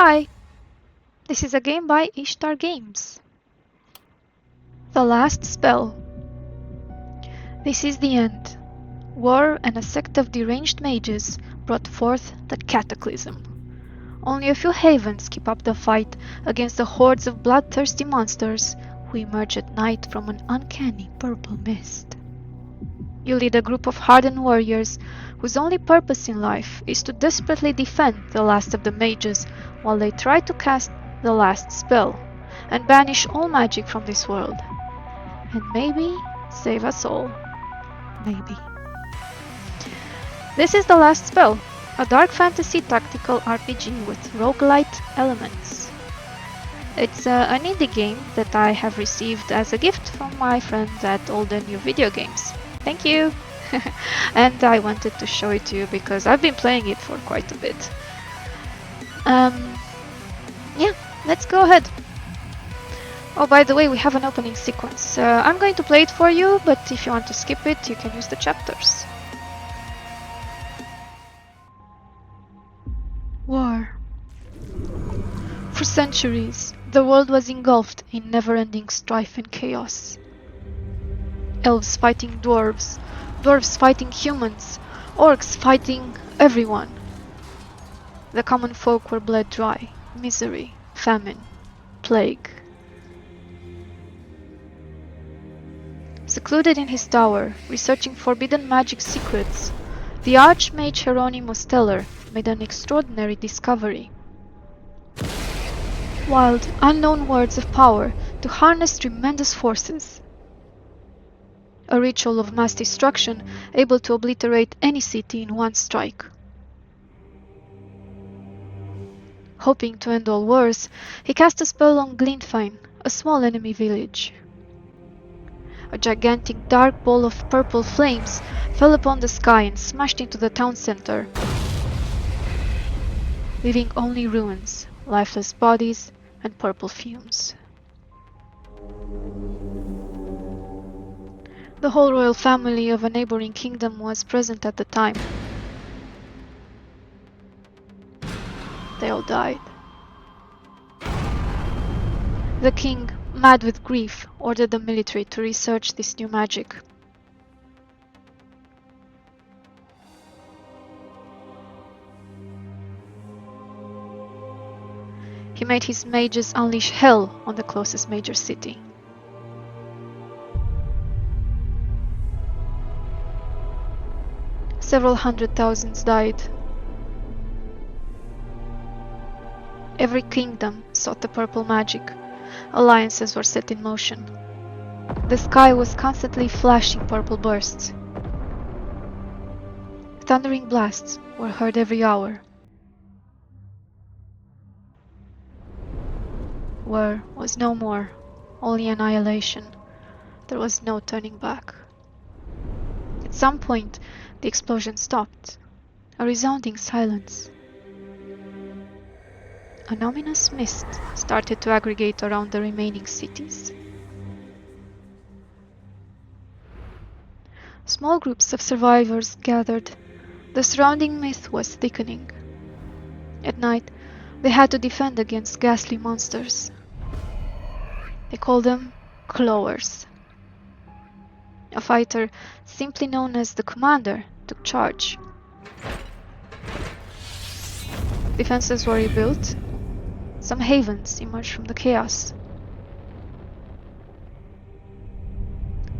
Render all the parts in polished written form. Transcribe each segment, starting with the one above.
Hi, this is a game by Ishtar Games. The Last Spell. This is the end. War and a sect of deranged mages brought forth the cataclysm. Only a few havens keep up the fight against the hordes of bloodthirsty monsters who emerge at night from an uncanny purple mist. You lead a group of hardened warriors whose only purpose in life is to desperately defend the last of the mages while they try to cast the last spell and banish all magic from this world. And maybe save us all. Maybe. This is The Last Spell, a dark fantasy tactical RPG with roguelite elements. It's an indie game that I have received as a gift from my friends at Old and New Video Games. Thank you! And I wanted to show it to you because I've been playing it for quite a bit. Yeah, let's go ahead. Oh, by the way, we have an opening sequence. I'm going to play it for you, but if you want to skip it, you can use the chapters. War. For centuries, the world was engulfed in never-ending strife and chaos. Elves fighting dwarves, dwarves fighting humans, orcs fighting everyone. The common folk were bled dry, misery, famine, plague. Secluded in his tower, researching forbidden magic secrets, the Archmage Hieronymus Teller made an extraordinary discovery. Wild, unknown words of power to harness tremendous forces. A ritual of mass destruction able to obliterate any city in one strike. Hoping to end all wars, he cast a spell on Glintfine, a small enemy village. A gigantic dark ball of purple flames fell upon the sky and smashed into the town center, leaving only ruins, lifeless bodies, and purple fumes. The whole royal family of a neighboring kingdom was present at the time. They all died. The king, mad with grief, ordered the military to research this new magic. He made his mages unleash hell on the closest major city. Several 100,000 died. Every kingdom sought the purple magic. Alliances were set in motion. The sky was constantly flashing purple bursts. Thundering blasts were heard every hour. War was no more, only annihilation. There was no turning back. At some point, the explosion stopped. A resounding silence. An ominous mist started to aggregate around the remaining cities. Small groups of survivors gathered. The surrounding mist was thickening. At night, they had to defend against ghastly monsters. They called them Clawers. A fighter, simply known as the Commander, took charge. Defenses were rebuilt. Some havens emerged from the chaos.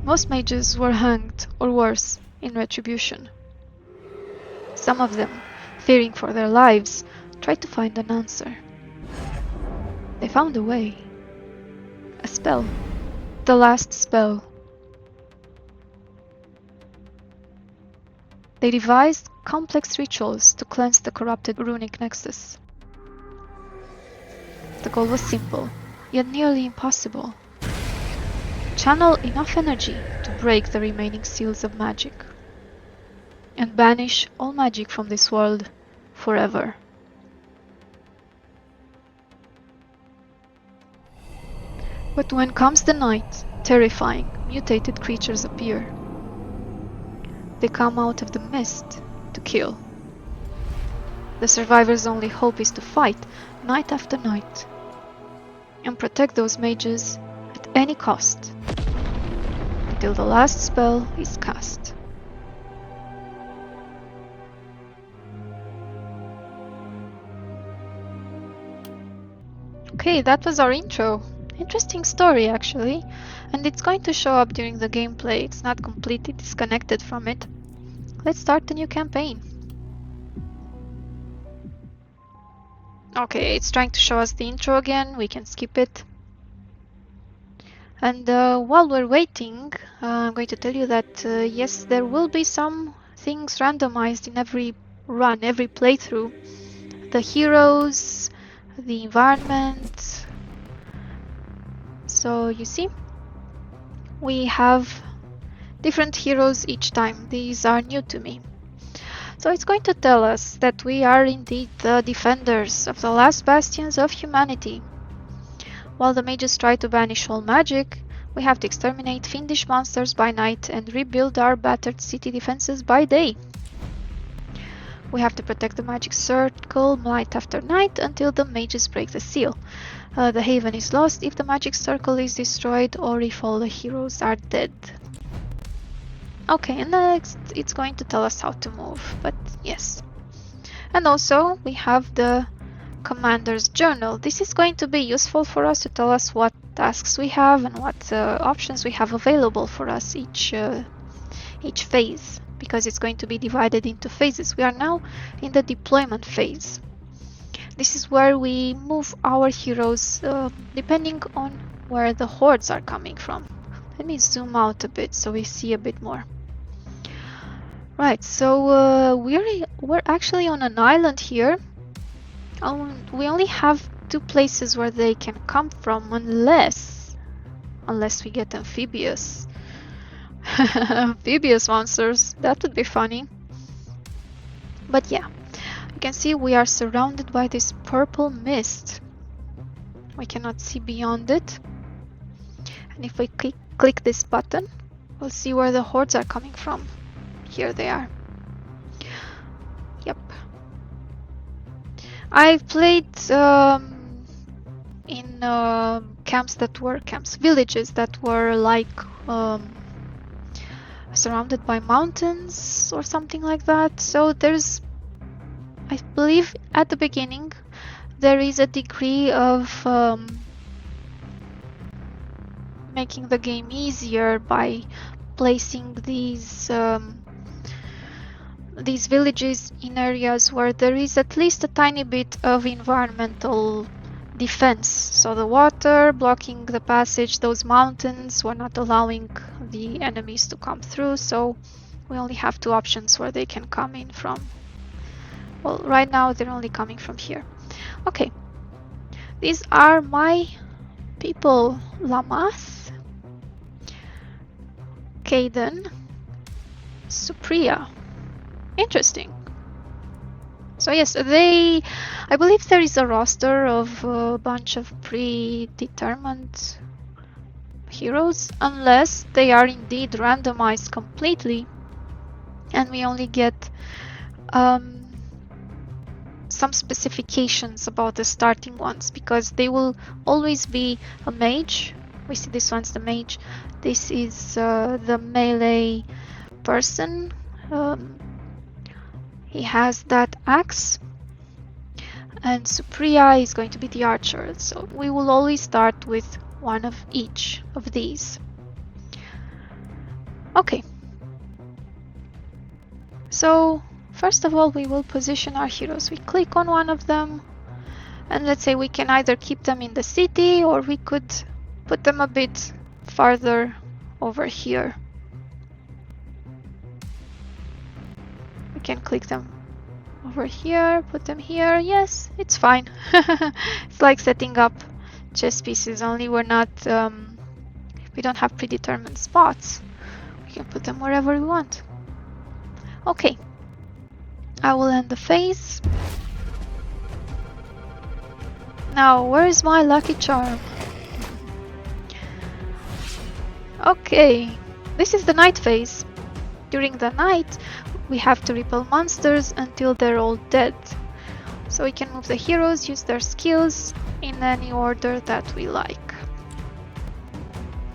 Most mages were hanged, or worse, in retribution. Some of them, fearing for their lives, tried to find an answer. They found a way. A spell. The last spell. They devised complex rituals to cleanse the corrupted runic nexus. The goal was simple, yet nearly impossible. Channel enough energy to break the remaining seals of magic, and banish all magic from this world forever. But when comes the night, terrifying, mutated creatures appear. They come out of the mist to kill. The survivors' only hope is to fight, night after night, and protect those mages at any cost, until the last spell is cast. Okay, that was our intro. Interesting story, actually, and it's going to show up during the gameplay. It's not completely disconnected from it. Let's start the new campaign. Okay, it's trying to show us the intro again. We can skip it. And while we're waiting, I'm going to tell you that yes, there will be some things randomized in every run, every playthrough. The heroes, the environment. So you see, we have different heroes each time. These are new to me. So it's going to tell us that we are indeed the defenders of the last bastions of humanity. While the mages try to banish all magic, we have to exterminate fiendish monsters by night and rebuild our battered city defenses by day. We have to protect the magic circle night after night until the mages break the seal. The haven is lost if the magic circle is destroyed or if all the heroes are dead. Okay, and next it's going to tell us how to move, but yes. And also we have the Commander's Journal. This is going to be useful for us to tell us what tasks we have and what options we have available for us each phase, because it's going to be divided into phases. We are now in the deployment phase. This is where we move our heroes depending on where the hordes are coming from. Let me zoom out a bit so we see a bit more. Right, so we're actually on an island here. We only have 2 places where they can come from, unless we get amphibious monsters. That would be funny. But yeah, you can see we are surrounded by this purple mist. We cannot see beyond it. And if we click this button, we'll see where the hordes are coming from. Here they are. Yep. I've played in villages that were like surrounded by mountains or something like that. So there's, I believe at the beginning, there is a degree of making the game easier by placing these villages in areas where there is at least a tiny bit of environmental defense. So the water blocking the passage, those mountains were not allowing the enemies to come through, so we only have 2 options where they can come in from. Well, right now they're only coming from here. Okay, these are my people: Lamas, Kaden, Supriya. Interesting. So yes, I believe there is a roster of a bunch of predetermined heroes, unless they are indeed randomized completely and we only get some specifications about the starting ones, because they will always be a mage. We see this one's the mage. This is the melee person. He has that axe, and Supriya is going to be the archer. So we will always start with one of each of these. Okay. So first of all, we will position our heroes. We click on one of them, and let's say we can either keep them in the city or we could put them a bit farther over here. We can click them over here, put them here. Yes, it's fine. It's like setting up chess pieces, only we're not we don't have predetermined spots. We can put them wherever we want. Okay, I will end the phase. Now, where is my lucky charm? Okay, this is the night phase. During the night, we have to repel monsters until they're all dead. So we can move the heroes, use their skills in any order that we like.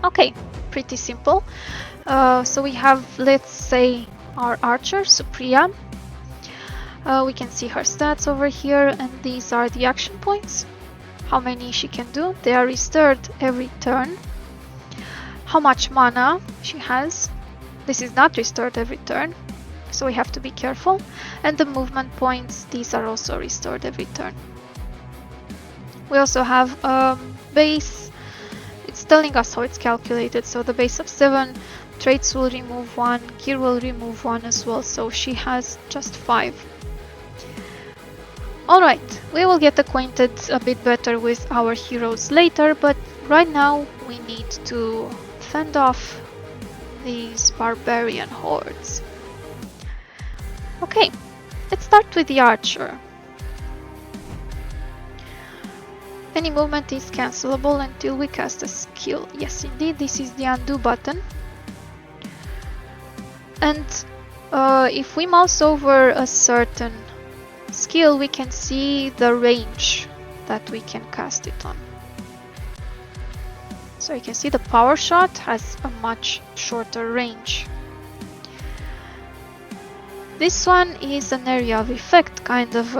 Okay, pretty simple. So we have, let's say, our archer, Supriya. We can see her stats over here, and these are the action points. How many she can do. They are restored every turn. How much mana she has. This is not restored every turn, so we have to be careful. And the movement points, these are also restored every turn. We also have base. It's telling us how it's calculated. So the base of 7, traits will remove 1, gear will remove 1 as well, so she has just 5. Alright, we will get acquainted a bit better with our heroes later, but right now we need to fend off these barbarian hordes. Okay, let's start with the archer. Any movement is cancelable until we cast a skill. Yes, indeed, this is the undo button. And if we mouse over a certain skill, we can see the range that we can cast it on. So you can see the power shot has a much shorter range. This one is an area of effect, kind of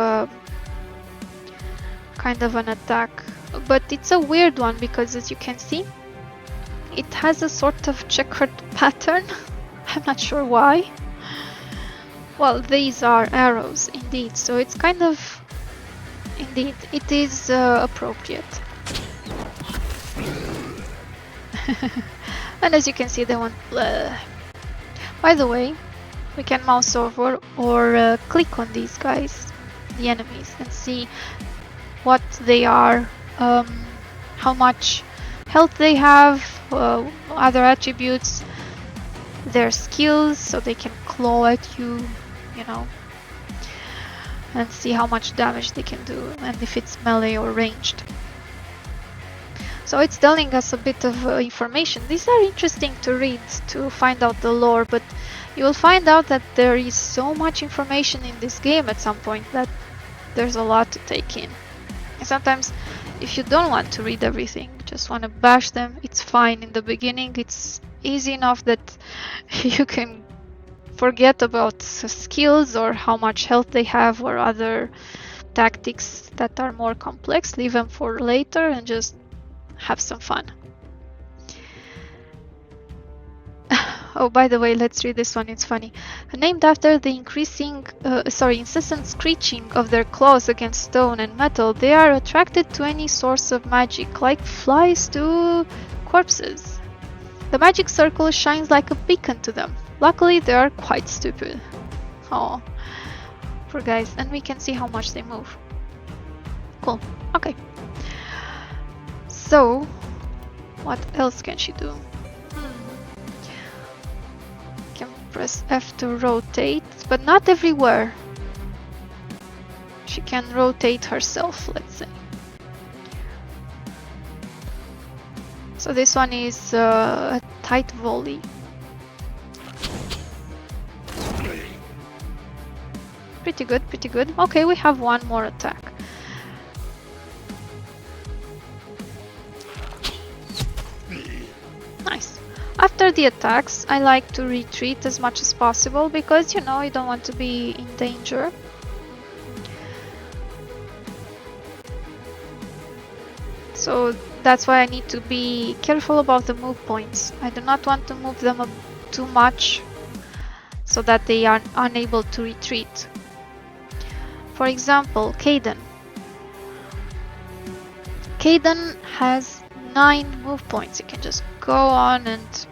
an attack, but it's a weird one because, as you can see, it has a sort of checkered pattern. I'm not sure why. Well, these are arrows indeed, so it's kind of, indeed, it is appropriate. And as you can see, they want. By the way, we can mouse over or click on these guys, the enemies, and see what they are, how much health they have, other attributes, their skills, so they can claw at you, you know, and see how much damage they can do, and if it's melee or ranged. So it's telling us a bit of information. These are interesting to read to find out the lore, but you will find out that there is so much information in this game at some point that there's a lot to take in. And sometimes, if you don't want to read everything, just want to bash them, it's fine. In the beginning, it's easy enough that you can forget about skills or how much health they have or other tactics that are more complex. Leave them for later and just have some fun. Oh, by the way, let's read this one, it's funny. Named after the incessant screeching of their claws against stone and metal, they are attracted to any source of magic, like flies to corpses. The magic circle shines like a beacon to them. Luckily, they are quite stupid. Oh, poor guys. And we can see how much they move. Cool. Okay. So, what else can she do? Can press F to rotate, but not everywhere. She can rotate herself, let's say. So this one is a tight volley. Pretty good, pretty good. Okay, we have one more attack. Nice. After the attacks, I like to retreat as much as possible because, you know, you don't want to be in danger. So that's why I need to be careful about the move points. I do not want to move them too much so that they are unable to retreat. For example, Kaden. Kaden has 9 move points. You can just go on and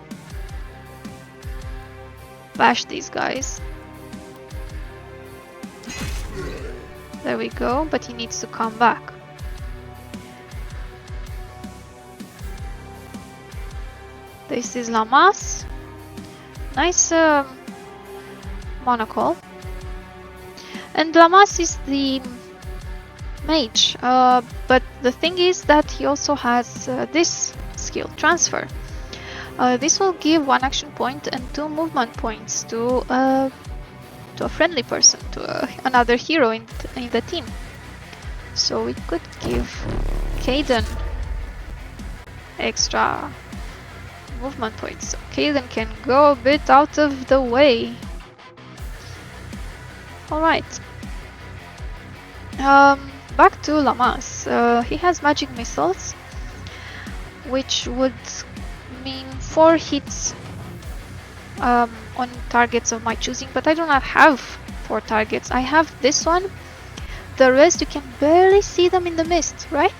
bash these guys. There we go, but he needs to come back. This is Lamas. Nice monocle. And Lamas is the mage, but the thing is that he also has this skill, transfer. This will give 1 action point and 2 movement points to a friendly person, to another hero in the team. So we could give Caden extra movement points. So Caden can go a bit out of the way. Alright. Back to Lamas. He has magic missiles, which would mean 4 hits on targets of my choosing, but I do not have 4 targets. I have this one. The rest you can barely see them in the mist, right?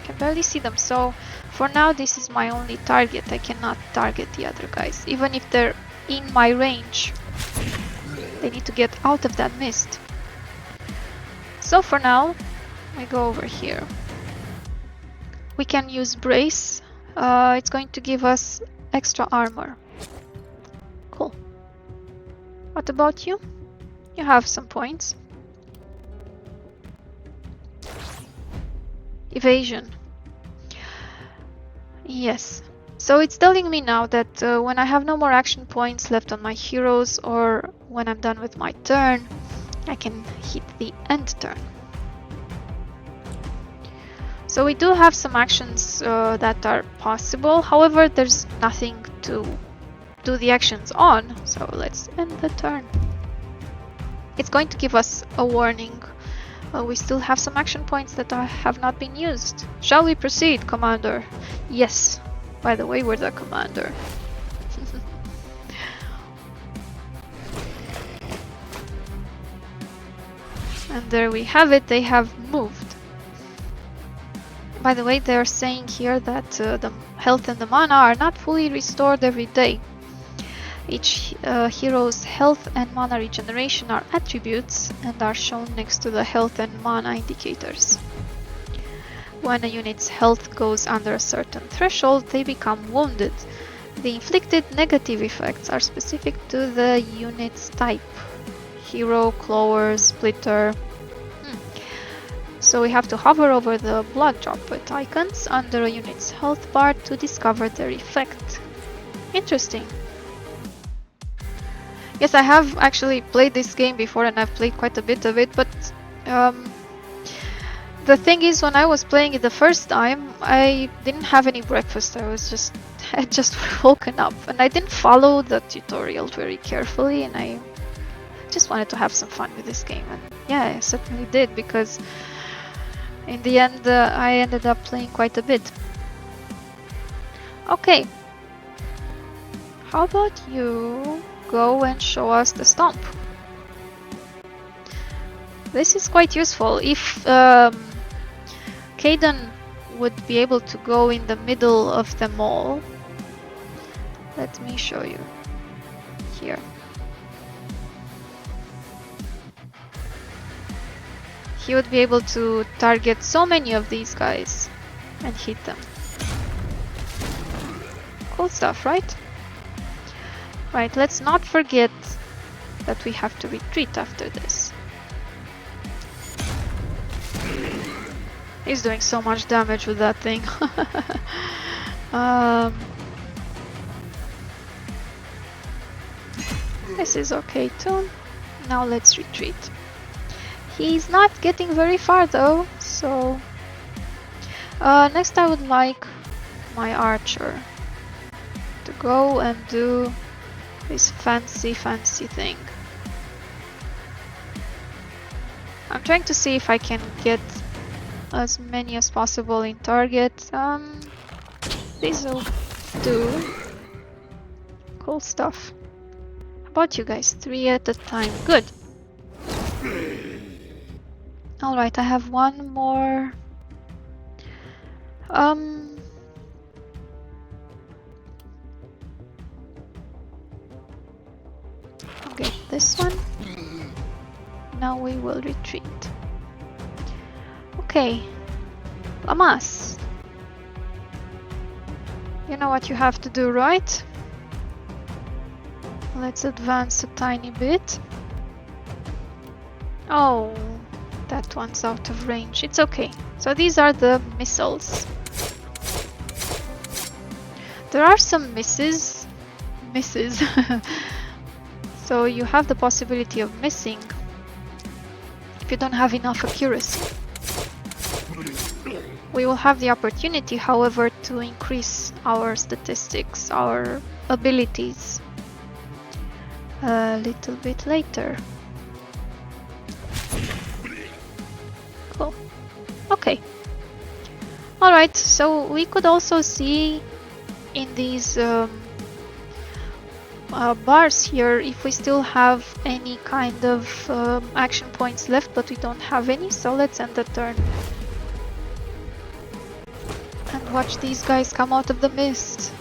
You can barely see them. So for now this is my only target. I cannot target the other guys. Even if they're in my range, they need to get out of that mist. So for now, I go over here. We can use brace. It's going to give us extra armor. Cool. What about you? You have some points. Evasion. Yes. So it's telling me now that when I have no more action points left on my heroes, or when I'm done with my turn, I can hit the end turn. So we do have some actions that are possible. However, there's nothing to do the actions on. So let's end the turn. It's going to give us a warning. We still have some action points that have not been used. Shall we proceed, Commander? Yes. By the way, we're the Commander. And there we have it. They have moved. By the way, they're saying here that the health and the mana are not fully restored every day. Each hero's health and mana regeneration are attributes and are shown next to the health and mana indicators. When a unit's health goes under a certain threshold, they become wounded. The inflicted negative effects are specific to the unit's type. Hero, Clower, Splitter. So we have to hover over the blood droplet icons under a unit's health bar to discover their effect. Interesting. Yes, I have actually played this game before and I've played quite a bit of it, but the thing is, when I was playing it the first time, I didn't have any breakfast. I had just woken up and I didn't follow the tutorial very carefully, and I just wanted to have some fun with this game. And yeah, I certainly did, because in the end I ended up playing quite a bit. Okay, how about you go and show us the stomp? This is quite useful. If Caden would be able to go in the middle of them all, let me show you here. He would be able to target so many of these guys and hit them. Cool stuff, right? Right, let's not forget that we have to retreat after this. He's doing so much damage with that thing. This is okay too. Now let's retreat. He's not getting very far though, so next I would like my archer to go and do this fancy thing. I'm trying to see if I can get as many as possible in target. These will do. Cool stuff. How about you guys? 3 at a time. Good. Alright, I have one more. Okay, this one. Now we will retreat. Okay, Lamas. You know what you have to do, right? Let's advance a tiny bit. Oh, that one's out of range. It's okay. So these are the missiles. There are some misses. So you have the possibility of missing if you don't have enough accuracy. We will have the opportunity, however, to increase our statistics, our abilities a little bit later. Cool. Okay. Alright, so we could also see in these bars here if we still have any kind of action points left, but we don't have any, so let's end the turn. And watch these guys come out of the mist.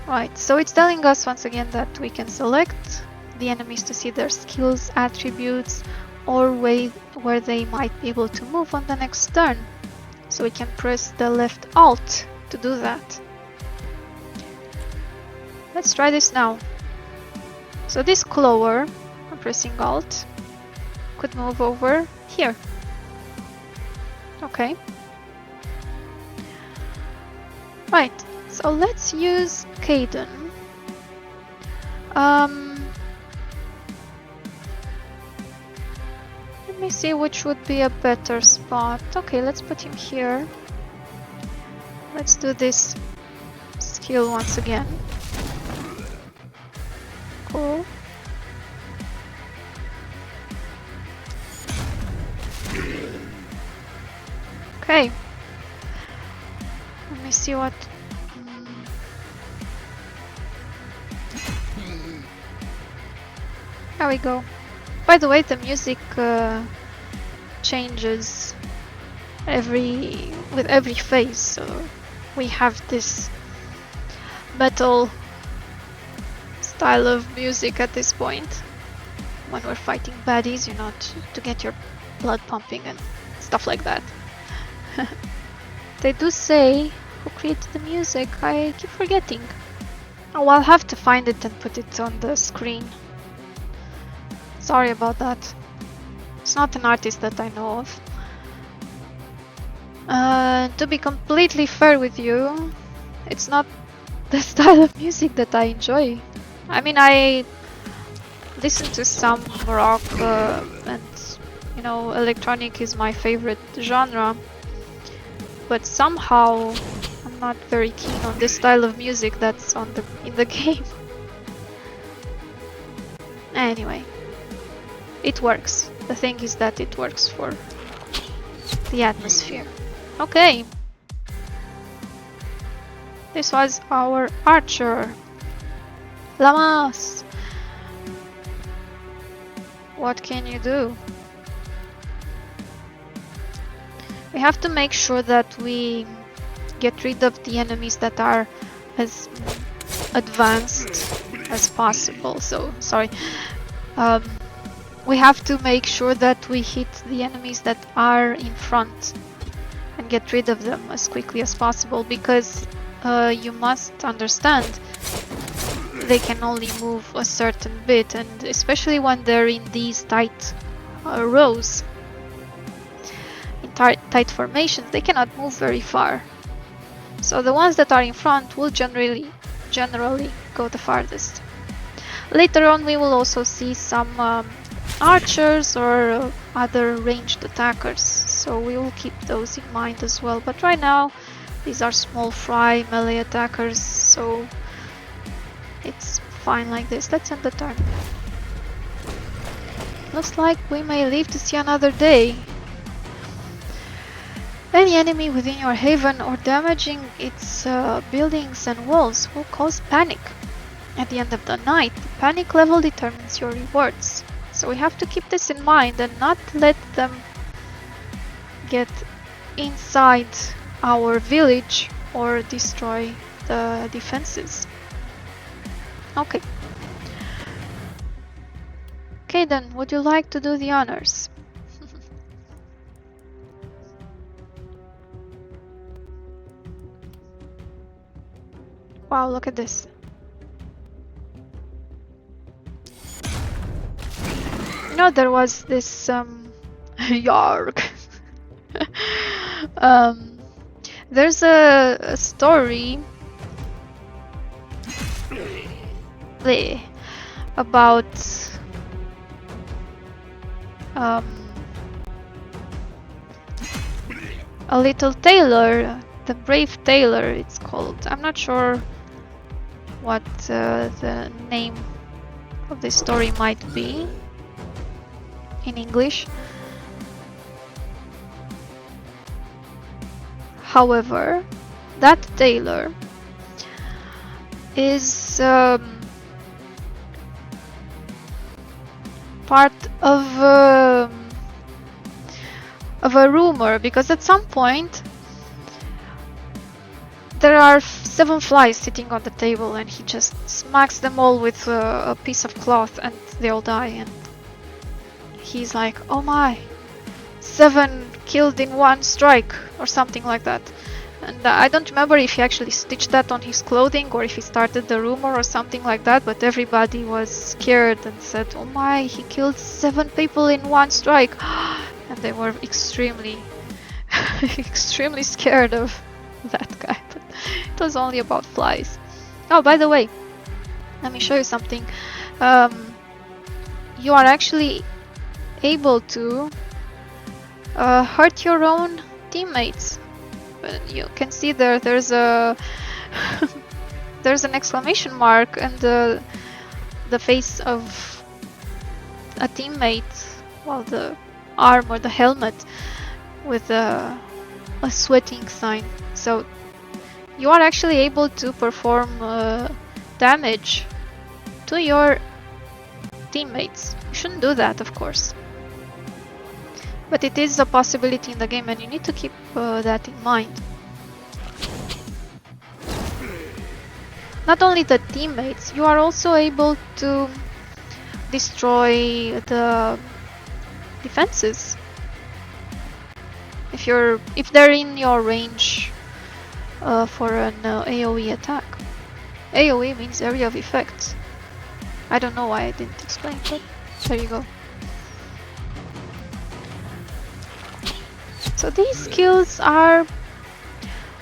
Right, so it's telling us once again that we can select the enemies to see their skills, attributes, or where they might be able to move on the next turn. So we can press the left Alt to do that. Let's try this now. So this clawer, I'm pressing Alt, could move over here. Okay. Right, so let's use Caden. Let me see which would be a better spot. Okay, let's put him here. Let's do this skill once again. Cool. Okay. Let me see what... There we go. By the way, the music changes with every phase, so we have this metal style of music at this point when we're fighting baddies, you know, to get your blood pumping and stuff like that. They do say who created the music. I keep forgetting. Oh, I'll have to find it and put it on the screen. Sorry about that. It's not an artist that I know of. To be completely fair with you, it's not the style of music that I enjoy. I mean, I listen to some rock and, you know, electronic is my favorite genre. But somehow I'm not very keen on this style of music that's in the game. Anyway, it works. The thing is that it works for the atmosphere. Okay. This was our archer. Lamas! What can you do? We have to make sure that we get rid of the enemies that are as advanced as possible. So, sorry. We have to make sure that we hit the enemies that are in front and get rid of them as quickly as possible, because you must understand they can only move a certain bit, and especially when they're in these tight rows, in tight formations, they cannot move very far. So the ones that are in front will generally go the farthest. Later on we will also see some archers or other ranged attackers, so we will keep those in mind as well. But right now these are small fry melee attackers, so it's fine like this. Let's end the turn. Looks like we may live to see another day. Any enemy within your haven or damaging its buildings and walls will cause panic. At the end of the night, the panic level determines your rewards. So we have to keep this in mind and not let them get inside our village or destroy the defenses. Okay. Okay then, would you like to do the honors? Wow, look at this. You know, there was this Yarg. There's a story about a little tailor, the brave tailor it's called. I'm not sure what the name of this story might be in English. However, that tailor is part of a rumor, because at some point there are 7 flies sitting on the table and he just smacks them all with a piece of cloth and they all die, and he's like, oh my, 7 killed in 1 strike or something like that. And I don't remember if he actually stitched that on his clothing or if he started the rumor or something like that, but everybody was scared and said, oh my, he killed 7 people in 1 strike. And they were extremely extremely scared of that guy, but it was only about flies. Oh, by the way, let me show you something. You are actually able to hurt your own teammates. You can see there's a there's an exclamation mark and the face of a teammate, well, the arm or the helmet with a sweating sign. So you are actually able to perform damage to your teammates. You shouldn't do that, of course, but it is a possibility in the game and you need to keep that in mind. Not only the teammates, you are also able to destroy the defenses if they're in your range for an AoE attack. AoE means area of effect. I don't know why I didn't explain, but there you go. So these skills are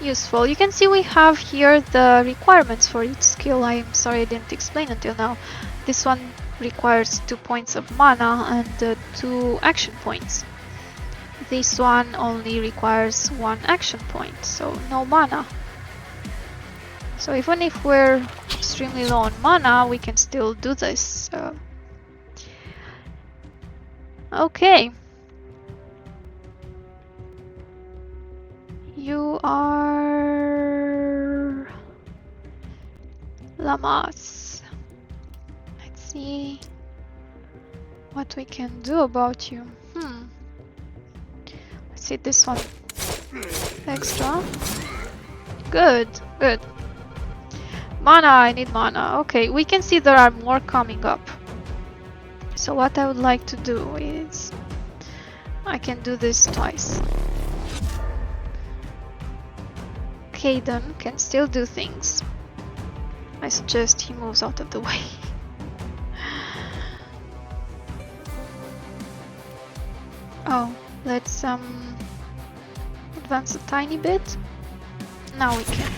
useful. You can see we have here the requirements for each skill. I'm sorry I didn't explain until now. This one requires 2 points of mana and 2 action points. This one only requires 1 action point, so no mana. So even if we're extremely low on mana, we can still do this. Okay. You are llamas. Let's see what we can do about you. Let's see this one. Extra. Good, good. Mana, I need mana. Okay, we can see there are more coming up. So what I would like to do is I can do this twice. Caden can still do things. I suggest he moves out of the way. Oh, let's advance a tiny bit. Now we can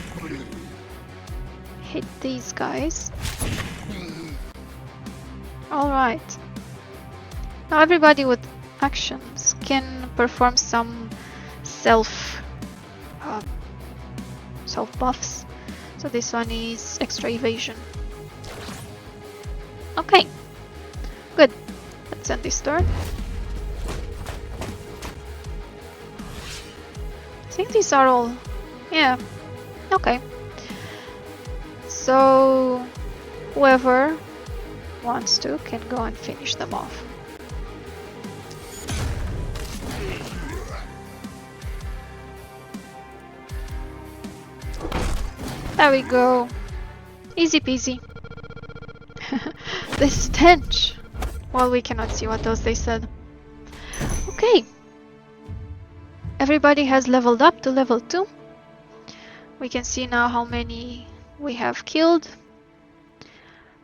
hit these guys. Alright. Now everybody with actions can perform some self buffs. So this one is extra evasion. Okay, good. Let's end this turn. I think these are all, yeah, okay. So whoever wants to can go and finish them off. There we go. Easy peasy. The stench. Well, we cannot see what else they said. Okay. Everybody has leveled up to level 2. We can see now how many we have killed.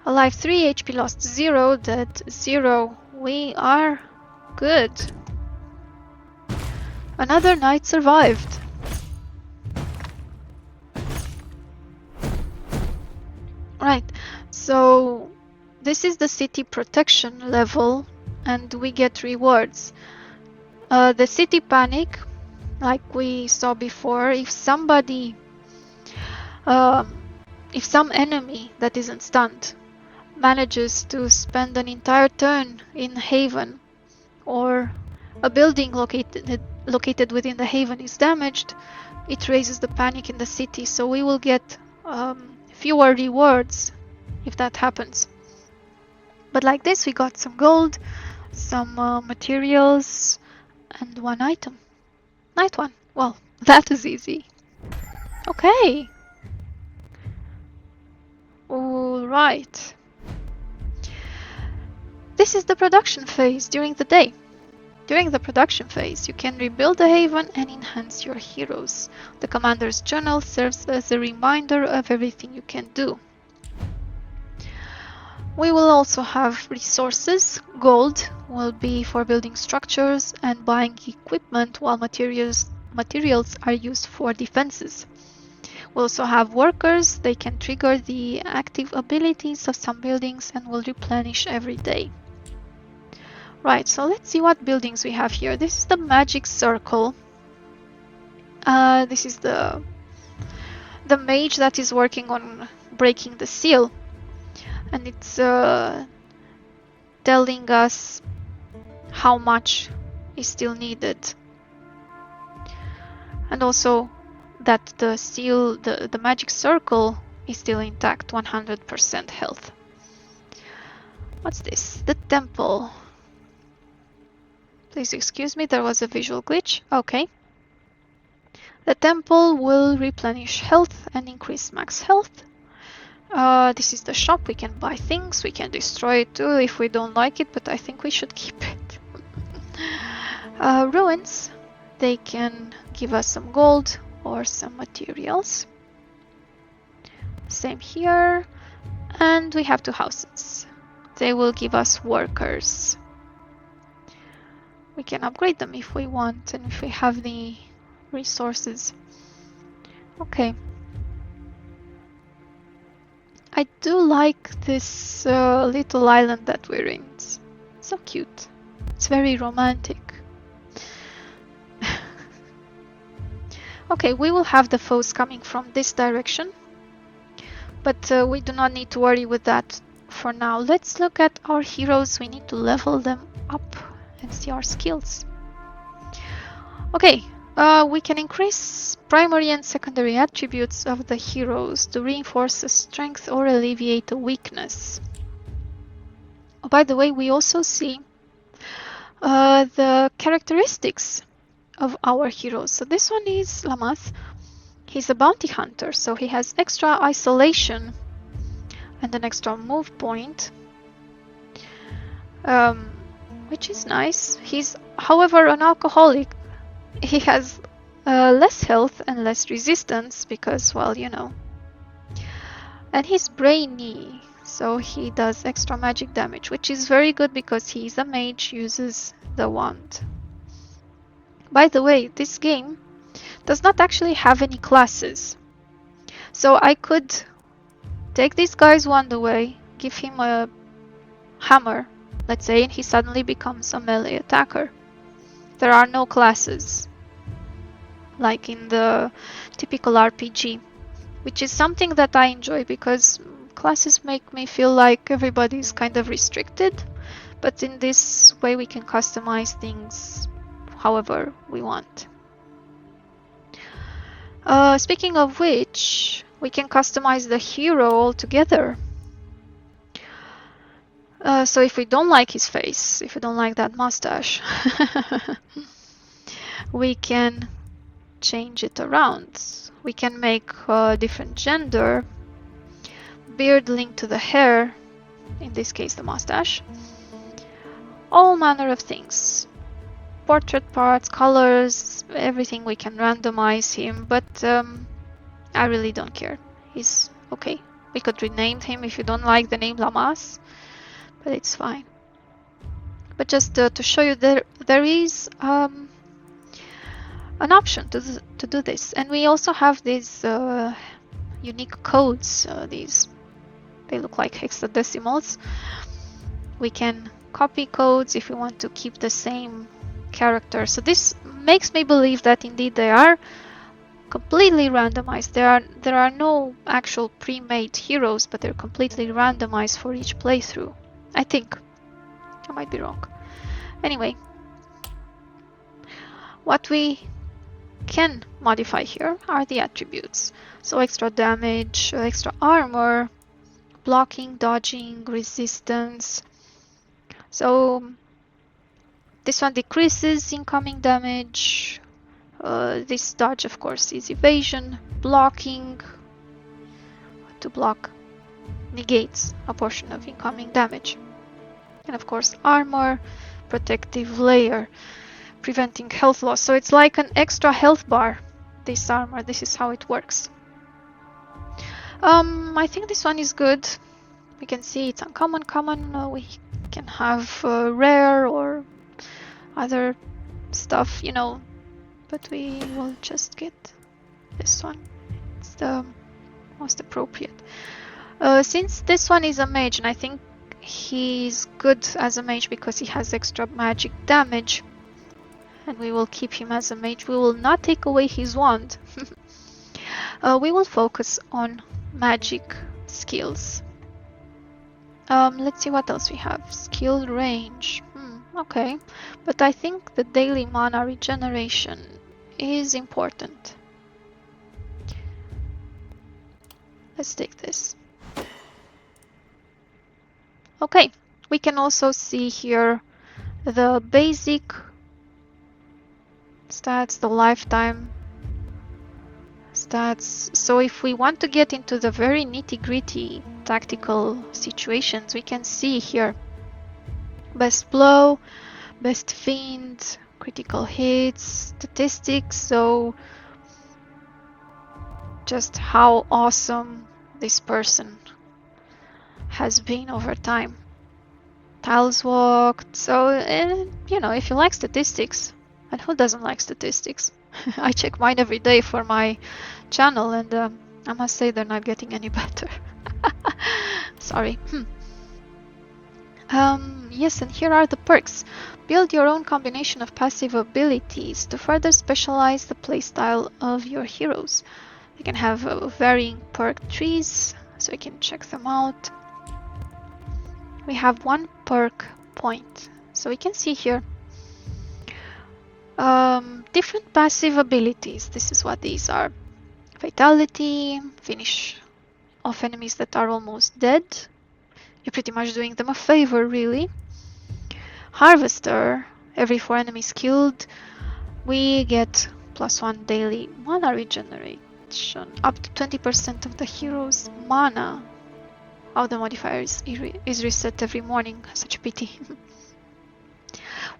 Alive 3, HP lost 0, dead 0. We are good. Another night survived. Right, so this is the city protection level and we get rewards. The city panic Like we saw before, if somebody, um, if some enemy that isn't stunned manages to spend an entire turn in Haven, or a building located within the Haven is damaged, it raises the panic in the city, so we will get fewer rewards if that happens. But like this, we got some gold, some materials, and one item. Night one. Well, that is easy. Okay. Alright. This is the production phase during the day. During the production phase, you can rebuild the Haven and enhance your heroes. The commander's journal serves as a reminder of everything you can do. We will also have resources. Gold will be for building structures and buying equipment, while materials are used for defenses. We also have workers. They can trigger the active abilities of some buildings and will replenish every day. Right, so let's see what buildings we have here. This is the magic circle. This is the mage that is working on breaking the seal. And it's telling us how much is still needed. And also that the seal, the magic circle is still intact, 100% health. What's this? The temple. Please excuse me, there was a visual glitch. Okay. The temple will replenish health and increase max health. This is the shop. We can buy things. We can destroy it too if we don't like it, but I think we should keep it. Ruins. They can give us some gold or some materials. Same here. And we have two houses. They will give us workers. We can upgrade them if we want and if we have the resources. Okay. I do like this little island that we're in. It's so cute. It's very romantic. Okay, we will have the foes coming from this direction. But we do not need to worry with that for now. Let's look at our heroes. We need to level them up and see our skills. Okay, we can increase primary and secondary attributes of the heroes to reinforce a strength or alleviate a weakness. Oh, by the way, we also see the characteristics of our heroes. So this one is Lamath. He's a bounty hunter, so he has extra isolation and an extra move point, which is nice. He's, however, an alcoholic. He has less health and less resistance because, well, you know. And he's brainy, so he does extra magic damage, which is very good because he's a mage, uses the wand. By the way, this game does not actually have any classes. So I could take this guy's wand away, give him a hammer, let's say, and he suddenly becomes a melee attacker. There are no classes, like in the typical RPG, which is something that I enjoy because classes make me feel like everybody's kind of restricted, but in this way we can customize things however we want. Speaking of which, we can customize the hero altogether. So if we don't like his face, if we don't like that mustache, we can change it around. We can make a different gender, beard linked to the hair, in this case the mustache, all manner of things. Portrait parts, colors, everything. We can randomize him, but I really don't care. He's okay. We could rename him if you don't like the name Lamas, but it's fine. But just to show you, there is an option to do this, and we also have these unique codes. They look like hexadecimals. We can copy codes if we want to keep the same character. So this makes me believe that indeed they are completely randomized. There are no actual pre-made heroes, but they're completely randomized for each playthrough. I think. I might be wrong. Anyway, what we can modify here are the attributes. So extra damage, extra armor, blocking, dodging, resistance. So this one decreases incoming damage. This dodge, of course, is evasion. Blocking, to block, negates a portion of incoming damage. And of course, armor, protective layer, preventing health loss. So it's like an extra health bar, this armor. This is how it works. I think this one is good. We can see it's uncommon, common. We can have rare or other stuff, you know, but we will just get this one. It's the most appropriate. Since this one is a mage, and I think he's good as a mage because he has extra magic damage, and we will keep him as a mage. We will not take away his wand. We will focus on magic skills. Let's see what else we have. Skill range. Okay, but I think the daily mana regeneration is important. Let's take this. Okay, we can also see here the basic stats, the lifetime stats. So if we want to get into the very nitty-gritty tactical situations, we can see here best blow, best fiend, critical hits, statistics. So just how awesome this person has been over time. Tiles walked. So, you know, if you like statistics, and who doesn't like statistics? I check mine every day for my channel, and I must say they're not getting any better. Sorry. Yes, and here are the perks. Build your own combination of passive abilities to further specialize the playstyle of your heroes. You can have varying perk trees, so you can check them out. We have 1 perk point, so we can see here different passive abilities. This is what these are. Fatality, finish off enemies that are almost dead. You're pretty much doing them a favor, really. Harvester, every 4 enemies killed, we get +1 daily mana regeneration, up to 20% of the hero's mana. Oh, the modifier is reset every morning, such a pity.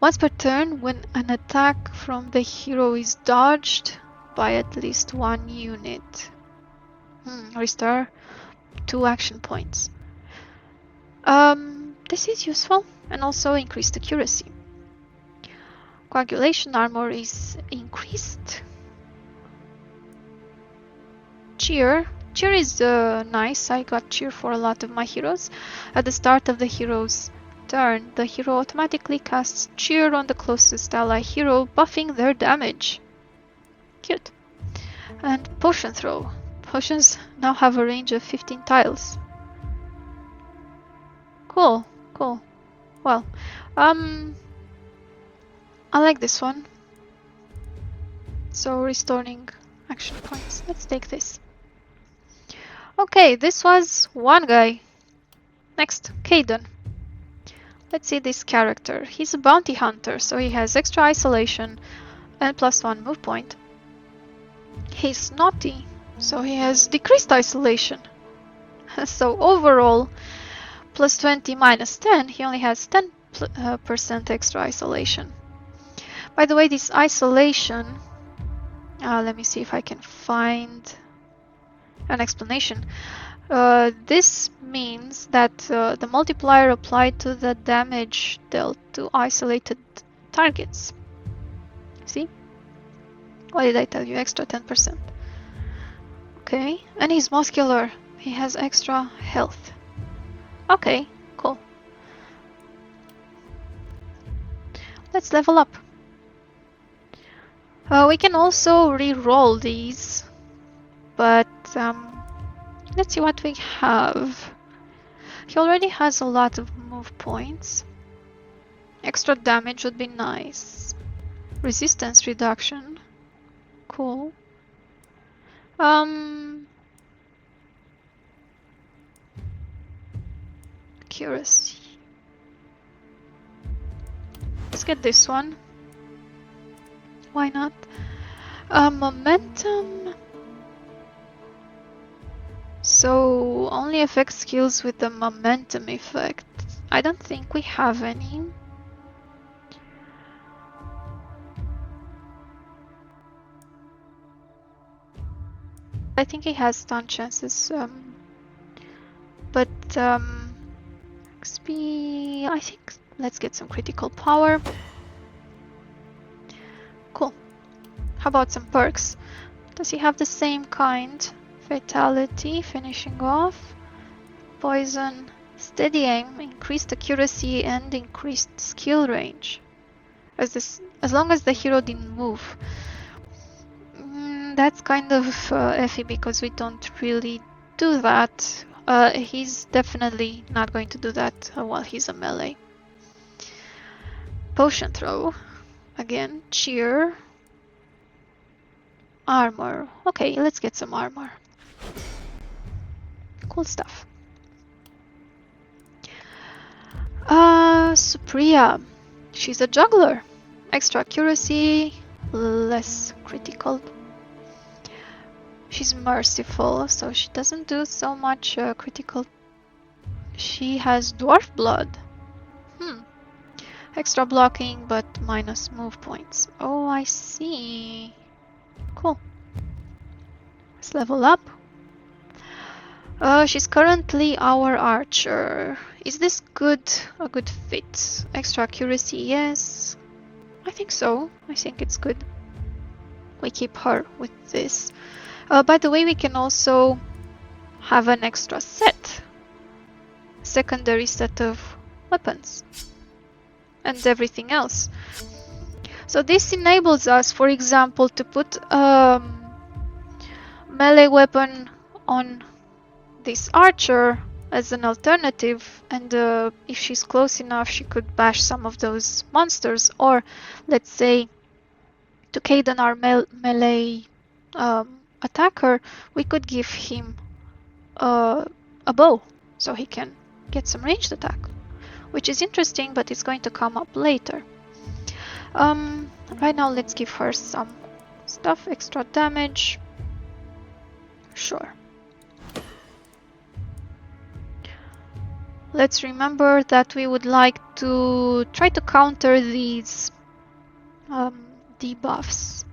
Once per turn, when an attack from the hero is dodged by at least 1 unit. Restore 2 action points. This is useful, and also increased accuracy. Coagulation armor is increased. Cheer is nice. I got cheer for a lot of my heroes. At the start of the hero's turn, the hero automatically casts cheer on the closest ally hero, buffing their damage. Cute. And potion throw. Potions now have a range of 15 tiles. Cool. Well, I like this one. So restoring action points. Let's take this. Okay, this was one guy. Next, Caden. Let's see this character. He's a bounty hunter, so he has extra isolation and +1 move point. He's naughty, so he has decreased isolation. So overall, +20 -10, he only has 10% extra isolation. By the way, this isolation, let me see if I can find an explanation. This means that the multiplier applied to the damage dealt to isolated targets. See? What did I tell you? Extra 10%. Okay, and he's muscular. He has extra health. Okay, cool. Let's level up. We can also re-roll these, but let's see what we have. He already has a lot of move points. Extra damage would be nice. Resistance reduction. Cool. Accuracy. Let's get this one. Why not? Momentum. So only affects skills with the momentum effect. I don't think we have any. I think he has stun chances, but XP, I think let's get some critical power. Cool. How about some perks? Does he have the same kind? Fatality, finishing off, poison, steady aim, increased accuracy and increased skill range. As long as the hero didn't move. That's kind of iffy because we don't really do that. He's definitely not going to do that while he's a melee. Potion throw. Again, cheer. Armor. Okay, let's get some armor. Cool stuff. Supriya. She's a juggler. Extra accuracy, less critical. She's merciful, so she doesn't do so much critical. She has dwarf blood. Extra blocking, but minus move points. Oh, I see. Cool. Let's level up. She's currently our archer. Is this good? A good fit? Extra accuracy, yes. I think so. I think it's good. We keep her with this. By the way, we can also have an extra set. Secondary set of weapons. And everything else. So this enables us, for example, to put a melee weapon on this archer as an alternative, and if she's close enough she could bash some of those monsters, or let's say to Caden, our melee attacker, we could give him a bow so he can get some ranged attack, which is interesting, but it's going to come up later. Right now let's give her some stuff. Extra damage, sure. Let's remember that we would like to try to counter these debuffs.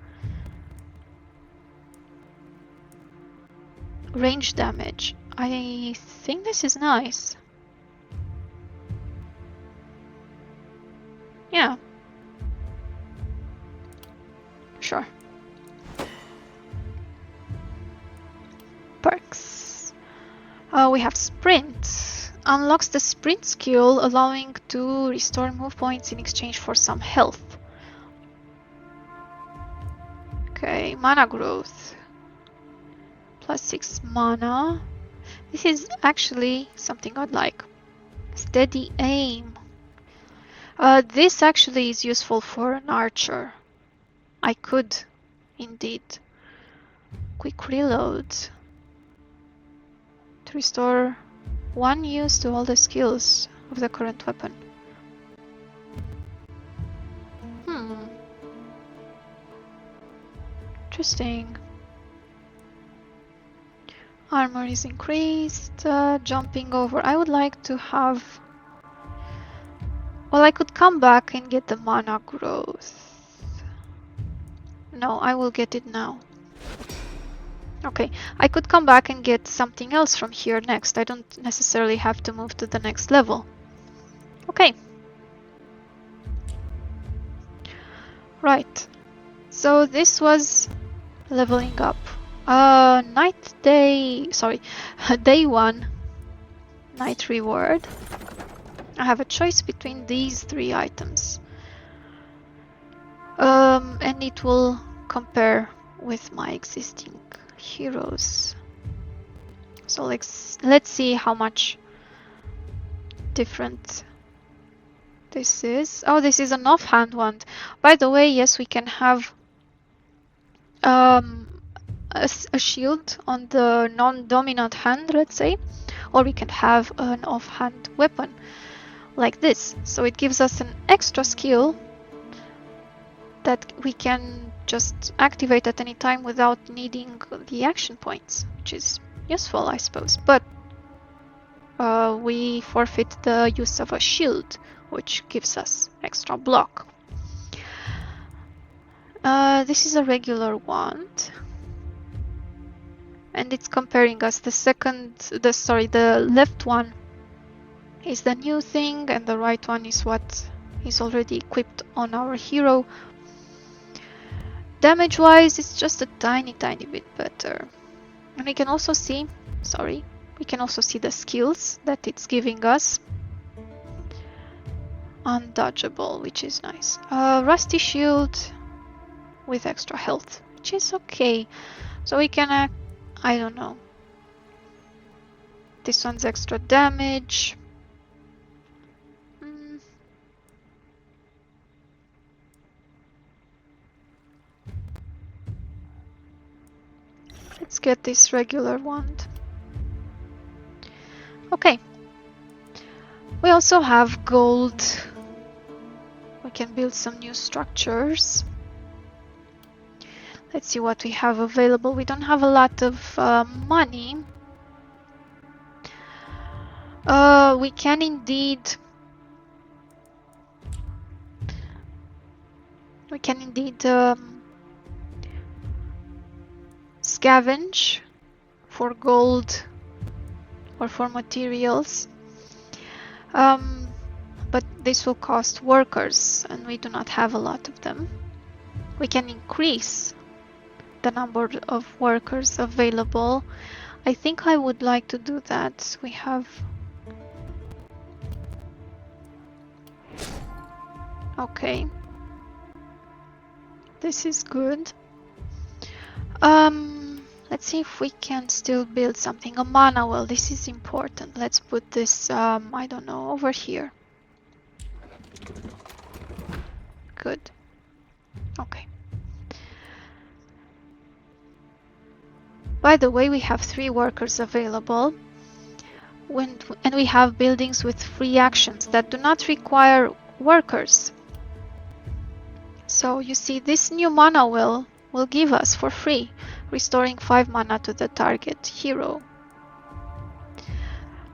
Range damage. I think this is nice. Yeah. Sure. Perks. We have sprint. Unlocks the sprint skill, allowing to restore move points in exchange for some health. Okay, mana growth. +6 mana. This is actually something I'd like. Steady aim. This actually is useful for an archer. I could, indeed. Quick reload. To restore 1 use to all the skills of the current weapon. Interesting. Armor is increased. Jumping over. I would like to have... Well, I could come back and get the mana growth. No, I will get it now. Okay, I could come back and get something else from here next. I don't necessarily have to move to the next level. Okay. Right. So this was leveling up. Day 1. Night reward. I have a choice between these 3 items. And it will compare with my existing heroes. So let's see how much different this is. Oh, this is an offhand one. By the way, yes, we can have a shield on the non-dominant hand, let's say, or we can have an offhand weapon like this. So it gives us an extra skill that we can just activate at any time without needing the action points, which is useful, I suppose. But we forfeit the use of a shield, which gives us extra block. This is a regular wand, and it's comparing us. The left one is the new thing, and the right one is what is already equipped on our hero. Damage wise, it's just a tiny bit better. And we can also see, the skills that it's giving us. Undodgeable, which is nice. Rusty shield with extra health, which is okay. So we can I don't know. This one's extra damage. Let's get this regular wand. Okay. We also have gold. We can build some new structures. Let's see what we have available. We don't have a lot of money. We can indeed scavenge for gold or for materials, but this will cost workers, and we do not have a lot of them. We can increase the number of workers available. I think I would like to do that. We have okay, this is good. Let's see if we can still build something. A mana well, this is important. Let's put this, I don't know, over here. Good. Okay. By the way, we have 3 workers available. And we have buildings with free actions that do not require workers. So you see, this new mana well will give us for free, restoring 5 mana to the target hero.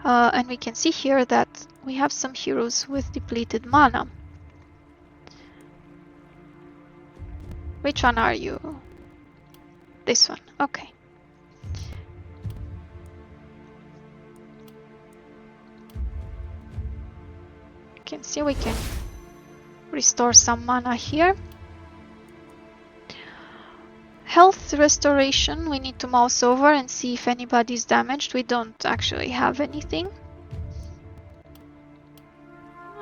And we can see here that we have some heroes with depleted mana. Which one are you? This one, okay. You can see we can restore some mana here. Health restoration, we need to mouse over and see if anybody's damaged. We don't actually have anything.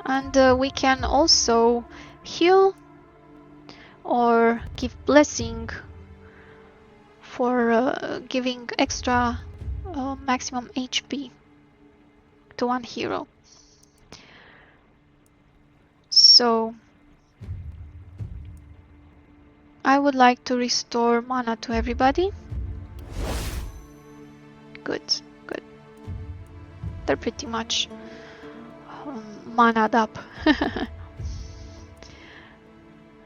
And we can also heal or give blessing for giving extra maximum HP to one hero. So I would like to restore mana to everybody. Good, good. They're pretty much mana'd up.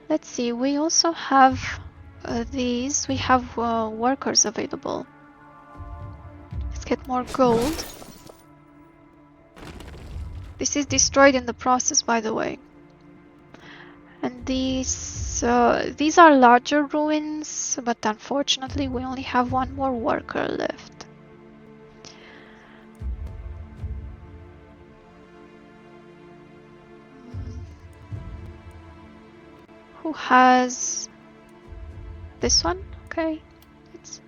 Let's see, we also have these. We have workers available. Let's get more gold. This is destroyed in the process, by the way. And these are larger ruins, but unfortunately we only have 1 more worker left. Who has this one? Okay, let's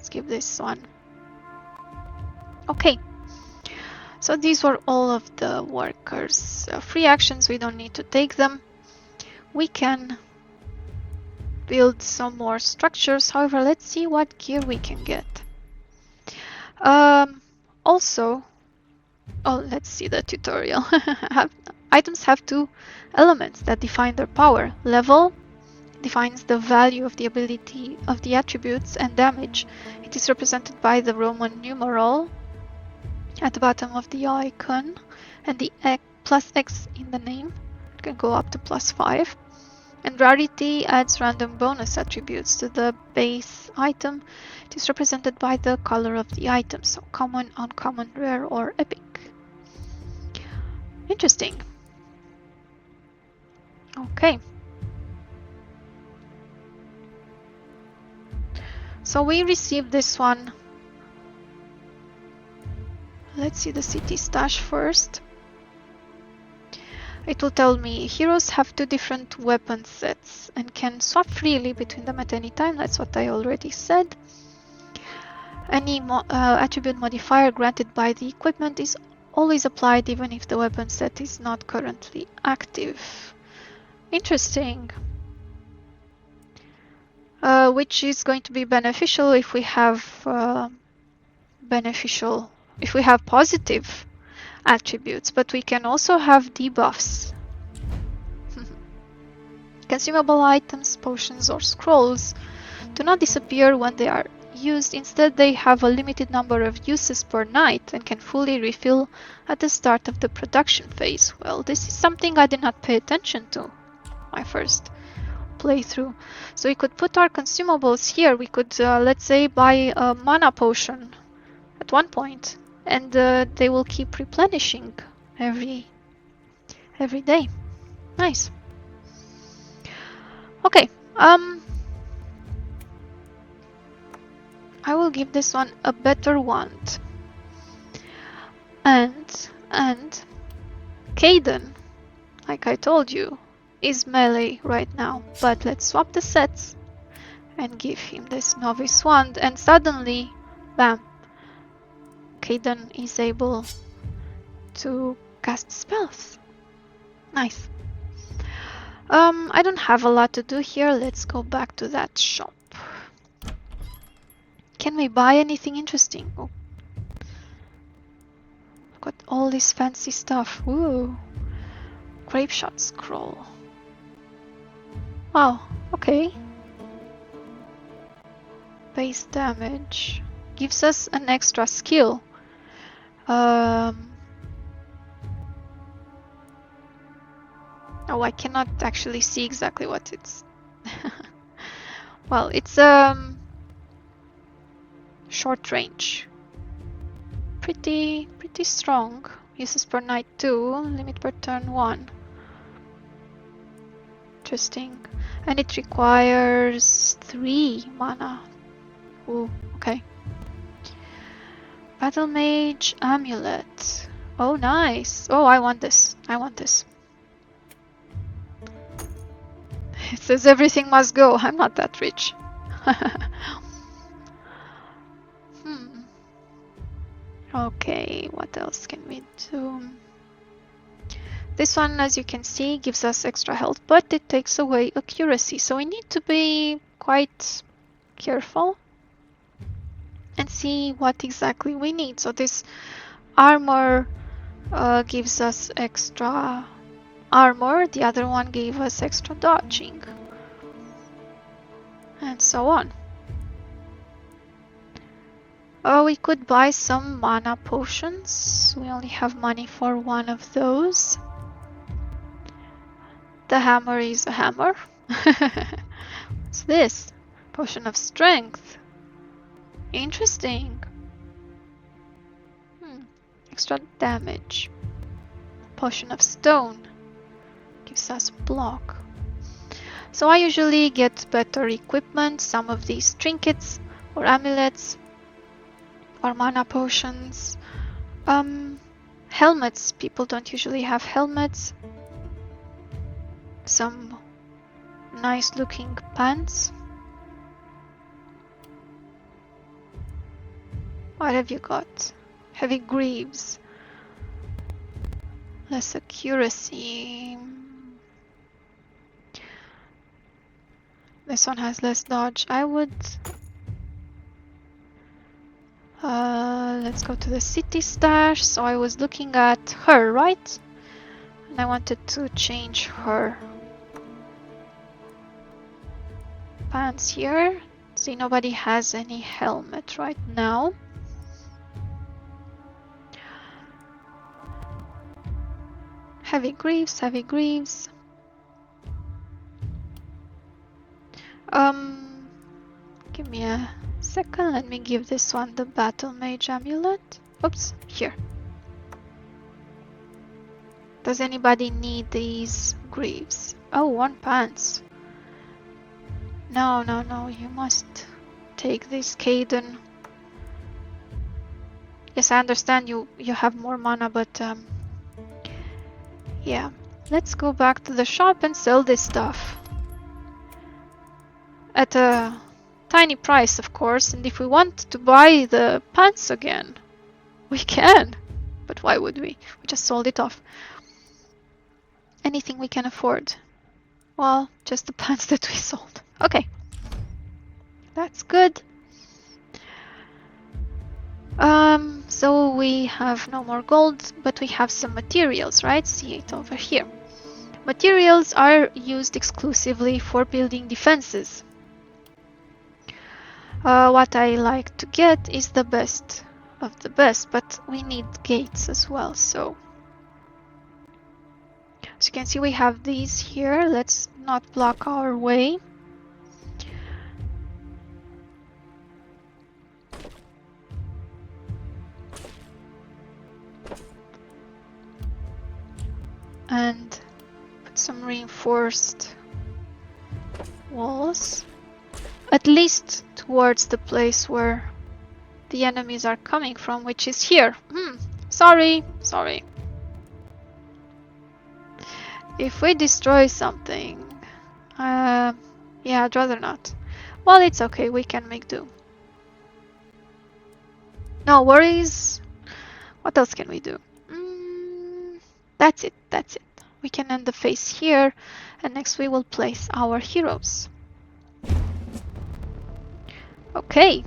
give this one. Okay. So these were all of the workers. Free actions, we don't need to take them. we can build some more structures. However, let's see what gear we can get. Also, let's see the tutorial. Items have two elements that define their power. Level defines the value of the ability of the attributes, and damage. It is represented by the Roman numeral at the bottom of the icon and the plus X in the name. It can go up to +5. And rarity adds random bonus attributes to the base item. It is represented by the color of the item, so common, uncommon, rare, or epic. Interesting. Okay. So we received this one. Let's see the city stash first. It will tell me heroes have two different weapon sets and can swap freely between them at any time. That's what I already said. Any attribute modifier granted by the equipment is always applied even if the weapon set is not currently active. Interesting. Which is going to be beneficial if we have positive attributes, but we can also have debuffs. Consumable items, potions, or scrolls do not disappear when they are used. Instead, they have a limited number of uses per night and can fully refill at the start of the production phase. Well, this is something I did not pay attention to my first playthrough. So we could put our consumables here. We could, let's say, buy a mana potion at one point, and they will keep replenishing every day. Nice. Okay. I will give this one a better wand. And Caden, like I told you, is melee right now. But let's swap the sets and give him this novice wand, and suddenly, bam, Caden is able to cast spells. Nice. I don't have a lot to do here. Let's go back to that shop. Can we buy anything interesting? Oh. Got all this fancy stuff. Ooh. Grape shot scroll. Wow, okay. Base damage. Gives us an extra skill. Oh, I cannot actually see exactly what it's... Well, it's short range. Pretty strong. Uses per night 2, limit per turn 1. Interesting. And it requires 3 mana. Ooh, okay. Battle Mage Amulet. Oh, nice. Oh, I want this. It says everything must go. I'm not that rich. Okay, what else can we do? This one, as you can see, gives us extra health, but it takes away accuracy. So we need to be quite careful and see what exactly we need. So this armor gives us extra armor, the other one gave us extra dodging, and so on. We could buy some mana potions. We only have money for one of those. The hammer is a hammer. What's this? Potion of strength. Interesting. Extra damage. Potion of stone. Gives us block. So I usually get better equipment, some of these trinkets or amulets or mana potions. Helmets. People don't usually have helmets. Some nice looking pants. What have you got? Heavy greaves. Less accuracy. This one has less dodge. I would... let's go to the city stash. So I was looking at her, right? And I wanted to change her pants here. See, nobody has any helmet right now. Heavy greaves, heavy greaves. Give me a second. Let me give this one the battle mage amulet. Oops, here. Does anybody need these greaves? Oh, one pants. No, no, no, you must take this, Caden. Yes, I understand you have more mana, but yeah. Let's go back to the shop and sell this stuff. At a tiny price, of course, and if we want to buy the pants again, we can. But why would we? We just sold it off. Anything we can afford. Well, just the pants that we sold. Okay. That's good. So we have no more gold, but we have some materials, right? See it over here. Materials are used exclusively for building defenses. What I like to get is the best of the best, but we need gates as well, so... As you can see, we have these here. Let's not block our way. And put some reinforced walls. At least towards the place where the enemies are coming from, which is here. Sorry. If we destroy something... yeah, I'd rather not. Well, it's okay, we can make do. No worries. What else can we do? That's it. We can end the phase here, and next we will place our heroes. Okay.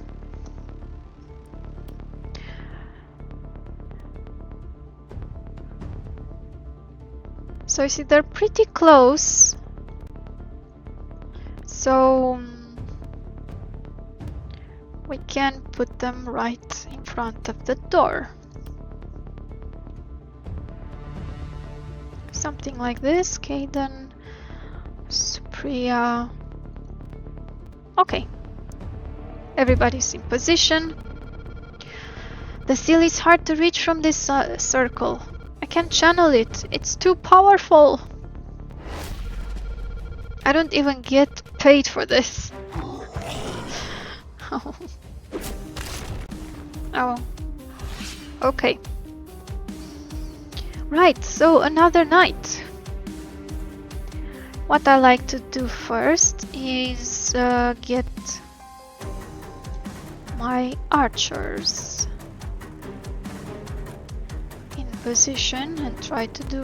So you see, they're pretty close. So we can put them right in front of the door. Something like this. Caden, Supriya. Okay. Everybody's in position. The seal is hard to reach from this circle. I can't channel it. It's too powerful. I don't even get paid for this. Oh. Oh. Okay. Right, so another night. What I like to do first is get my archers in position and try to do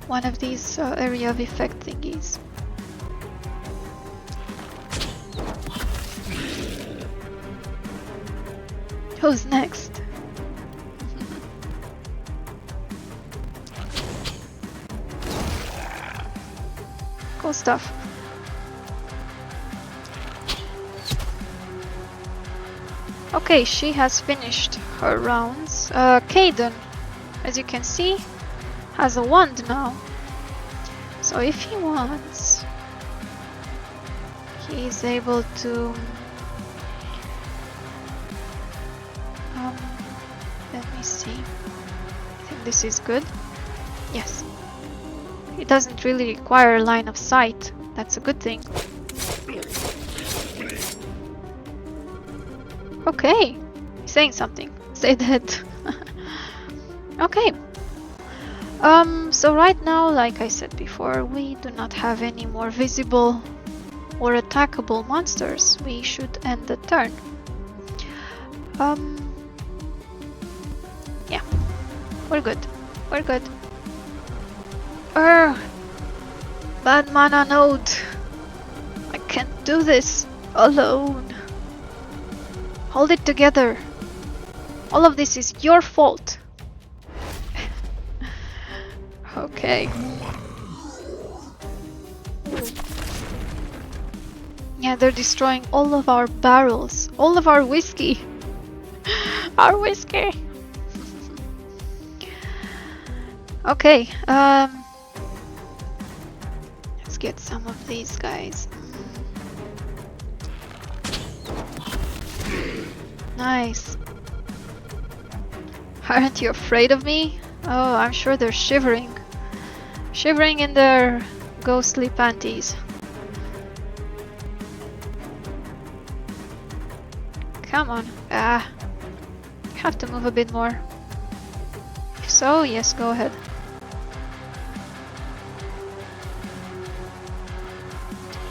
one of these area of effect thingies. Who's next? Cool stuff. Okay, she has finished her rounds. Caden, as you can see, has a wand now. So if he wants, he is able to... let me see. I think this is good. Yes. It doesn't really require line of sight. That's a good thing. Okay. He's saying something. Say that. Okay. So right now, like I said before, we do not have any more visible or attackable monsters. We should end the turn. Yeah. We're good. We're good. Bad mana node. can't do this alone. Hold it together. All of this is your fault. Okay. Yeah, they're destroying all of our barrels, all of our whiskey. Our whiskey. Okay, let's get some of these guys. Nice. Aren't you afraid of me? Oh, I'm sure they're shivering. Shivering in their ghostly panties. Come on. Ah. You have to move a bit more. If so, yes, go ahead.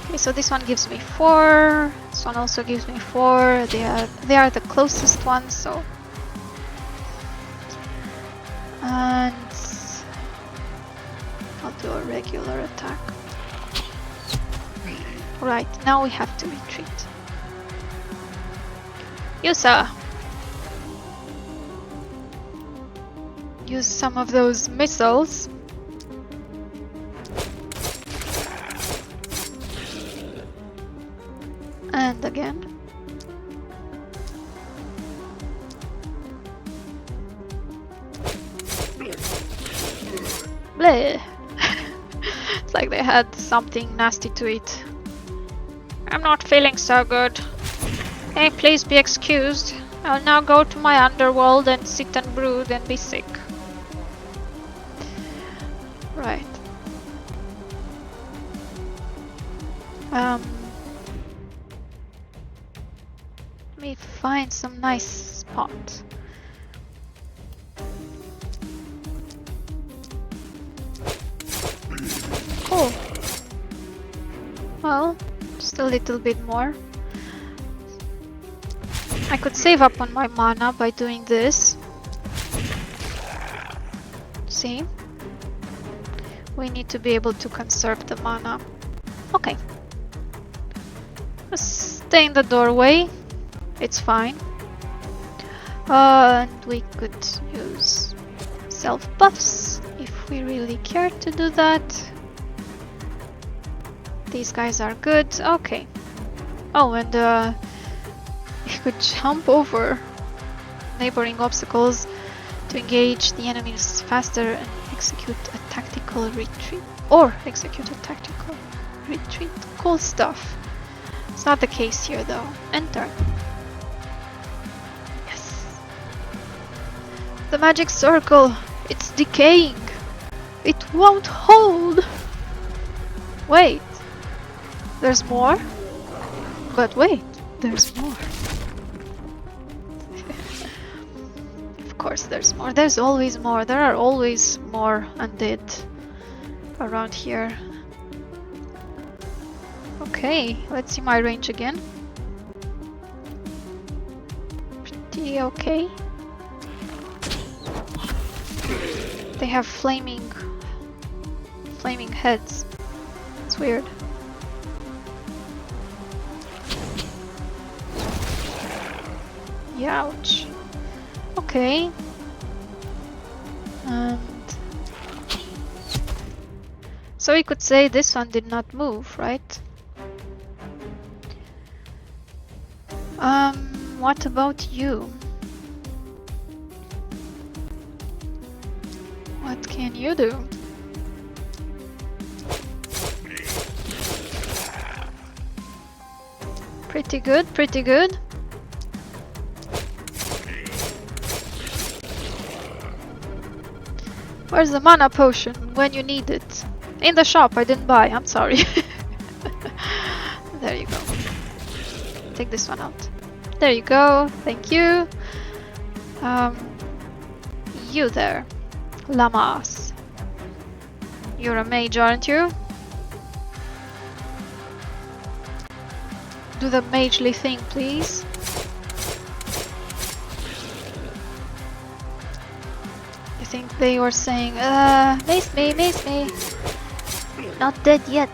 Okay, so this one gives me 4. This one also gives me 4. They are the closest ones, so. And I'll do a regular attack. Right, now we have to retreat. Yusa! Use some of those missiles. And again. Bleh. It's like they had something nasty to eat. I'm not feeling so good. Hey, please be excused. I'll now go to my underworld and sit and brood and be sick. Right. Let me find some nice spot. Cool. Well, just a little bit more. I could save up on my mana by doing this. See? We need to be able to conserve the mana. Okay. Let's stay in the doorway. It's fine. And we could use self buffs if we really care to do that. These guys are good. Okay. Oh, and you could jump over neighboring obstacles to engage the enemies faster and execute a tactical retreat. Cool stuff. It's not the case here though. Enter. Yes. The magic circle. It's decaying. It won't hold. Wait. There's more? But wait. There's more. Of course there's more. There's always more. There are always more undead around here. Okay, let's see my range again. Pretty okay. They have flaming heads. It's weird. Ouch. Okay. And so we could say this one did not move, right? What about you? What can you do? Pretty good, pretty good. Where's the mana potion when you need it? In the shop, I didn't buy, I'm sorry. There you go. Take this one out. There you go, thank you. You there, Lamas. You're a mage, aren't you? Do the magely thing, please. I think they were saying, mace me. Not dead yet.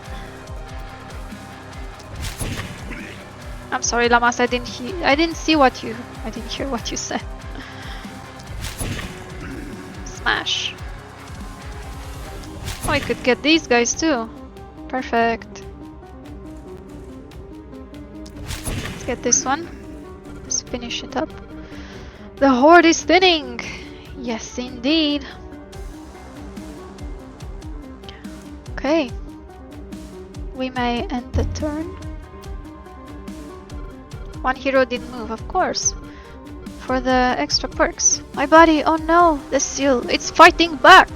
I'm sorry, Lamas, I didn't see what you... I didn't hear what you said. Smash. Oh, I could get these guys too. Perfect. Let's get this one. Let's finish it up. The horde is thinning! Yes, indeed. Okay. We may end the turn. One hero didn't move, of course. For the extra perks. My body, oh no! The seal, it's fighting back!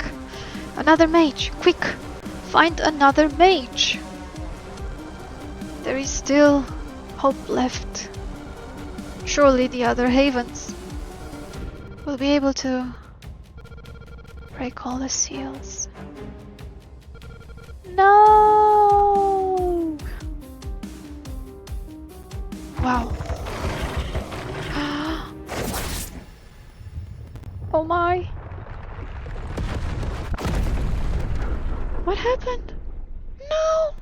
Another mage, quick! Find another mage! There is still hope left. Surely the other havens will be able to break all the seals. No! Wow. Oh my. What happened? No!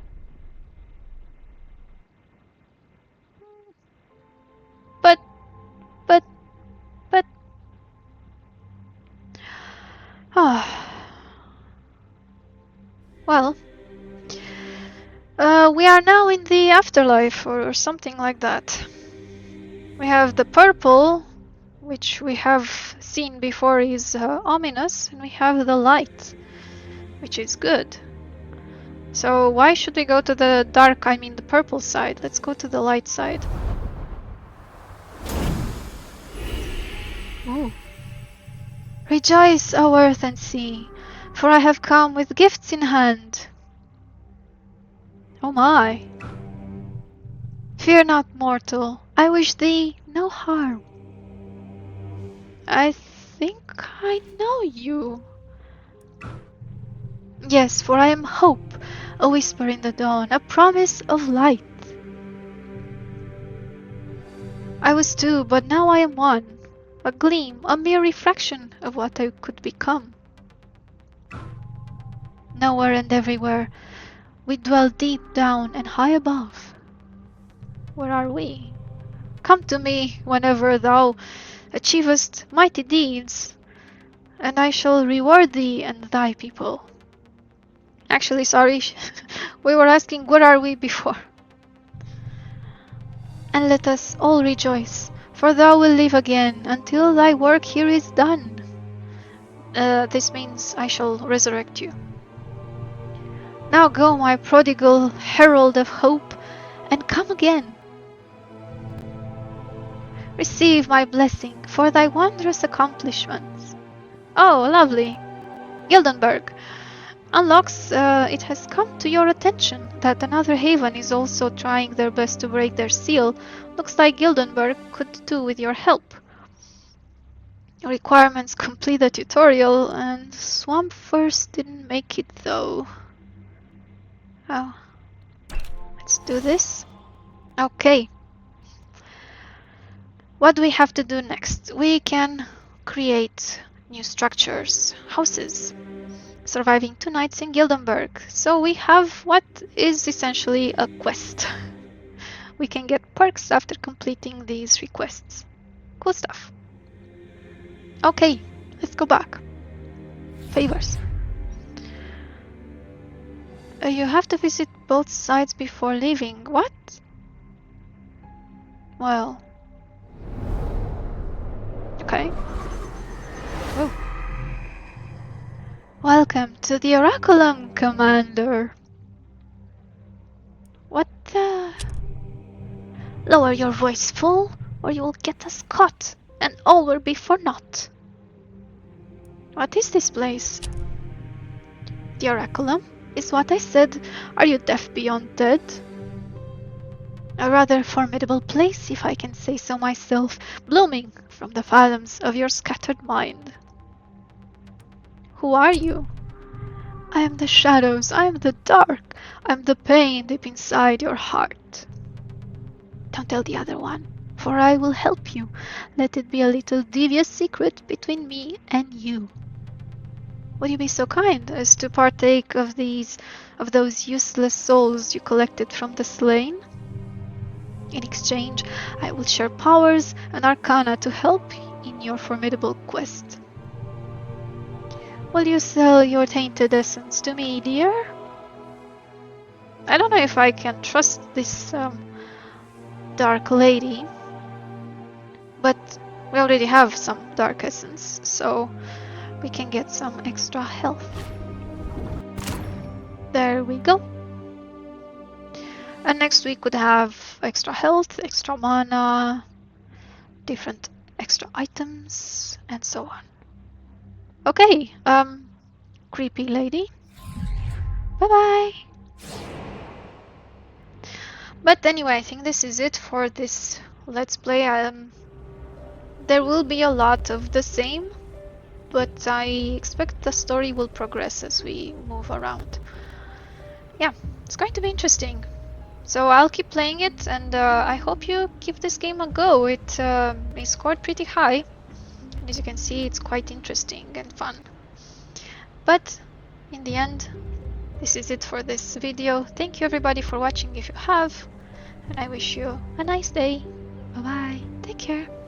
But... Well... we are now in the afterlife or something like that. We have the purple, which we have seen before is ominous, and we have the light, which is good. So why should we go to the dark, I mean the purple side? Let's go to the light side. Ooh. Rejoice, O earth and sea, for I have come with gifts in hand. Oh my. Fear not, mortal, I wish thee no harm. I think I know you. Yes, for I am hope, a whisper in the dawn, a promise of light. I was two, but now I am one, a gleam, a mere reflection of what I could become. Nowhere and everywhere, we dwell deep down and high above. Where are we? Come to me whenever thou achievest mighty deeds, and I shall reward thee and thy people. Actually, sorry, we were asking where are we before. And let us all rejoice, for thou wilt live again until thy work here is done. This means I shall resurrect you. Now go, my prodigal herald of hope, and come again. Receive my blessing for thy wondrous accomplishments. Oh, lovely. Gildenberg. Unlocks, it has come to your attention that another haven is also trying their best to break their seal. Looks like Gildenberg could do with your help. Requirements complete the tutorial, and Swamp First didn't make it though. Oh. Let's do this. Okay. What do we have to do next? We can create new structures, houses. Surviving 2 nights in Gildenberg. So we have what is essentially a quest. We can get perks after completing these requests. Cool stuff. Okay, let's go back. Favors. You have to visit both sides before leaving. What? Well... Okay. Oh. Welcome to the Oraculum, Commander. What the... Lower your voice, fool, or you will get us caught, and all will be for naught. What is this place? The Oraculum is what I said. Are you deaf beyond dead? A rather formidable place, if I can say so myself, blooming from the fathoms of your scattered mind. Who are you? I am the shadows, I am the dark, I am the pain deep inside your heart. Don't tell the other one, for I will help you. Let it be a little devious secret between me and you. Would you be so kind as to partake of those useless souls you collected from the slain? In exchange, I will share powers and arcana to help in your formidable quest. Will you sell your tainted essence to me, dear? I don't know if I can trust this dark lady, but we already have some dark essence, so we can get some extra health. There we go. And next we could have extra health, extra mana, different extra items, and so on. Okay, creepy lady. Bye-bye! But anyway, I think this is it for this Let's Play. There will be a lot of the same, but I expect the story will progress as we move around. Yeah, it's going to be interesting. So I'll keep playing it, and I hope you give this game a go. It scored pretty high, and as you can see, it's quite interesting and fun. But in the end, this is it for this video. Thank you everybody for watching if you have, and I wish you a nice day. Bye bye. Take care.